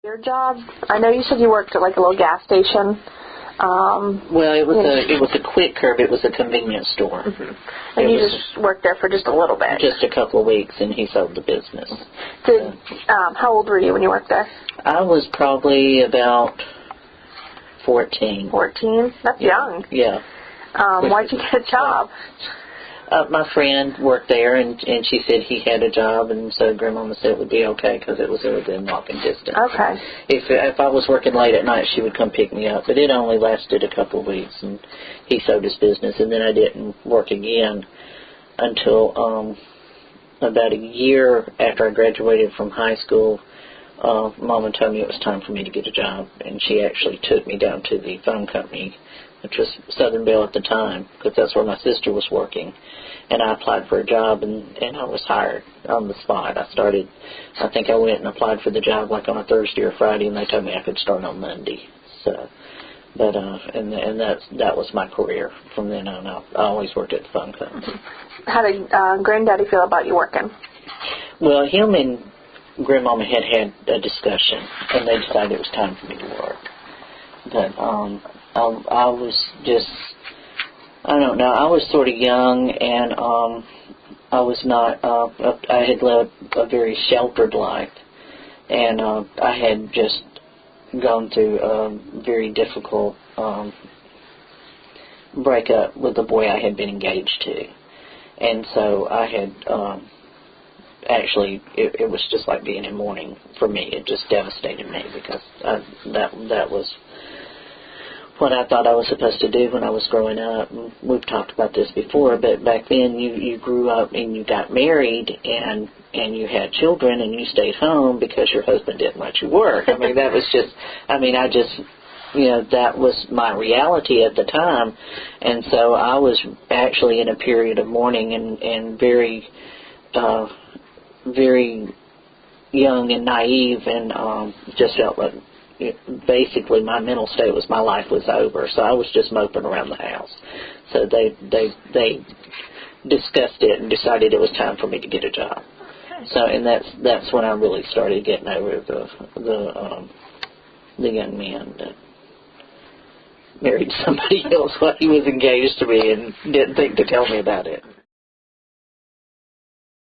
Your job? I know you said you worked at like a little gas station. Well, it was a quick curb. It was a convenience store. Mm-hmm. And you just worked there for just a little bit? Just a couple of weeks, and he sold the business. How old were you when you worked there? I was probably about 14. 14? That's young. Yeah. Why'd you get a job? My friend worked there, and she said he had a job, and so Grandmama said it would be okay because it was within walking distance. Okay. If I was working late at night, she would come pick me up, but it only lasted a couple of weeks, and he sold his business, and then I didn't work again until about a year after I graduated from high school. Mama told me it was time for me to get a job, and she actually took me down to the phone company, which was Southern Bell at the time, because that's where my sister was working. And I applied for a job, and I was hired on the spot. I think I went and applied for the job like on a Thursday or Friday, and they told me I could start on Monday. So, but that was my career from then on. I always worked at the phone company. How did Granddaddy feel about you working? Well, him and Grandmama had a discussion, and they decided it was time for me to work. But I was just, I don't know, I was sort of young, and I was not, I had led a very sheltered life, and I had just gone through a very difficult breakup with the boy I had been engaged to. And so I had, actually, it was just like being in mourning for me. It just devastated me because that was what I thought I was supposed to do when I was growing up. And we've talked about this before, but back then you grew up and you got married and you had children and you stayed home because your husband didn't let you work. I mean, that was just, that was my reality at the time. And so I was actually in a period of mourning and very, very young and naive, and just felt like basically my mental state was my life was over. So I was just moping around the house. So they discussed it and decided it was time for me to get a job. So, and that's when I really started getting over the young man that married somebody else while he was engaged to me and didn't think to tell me about it.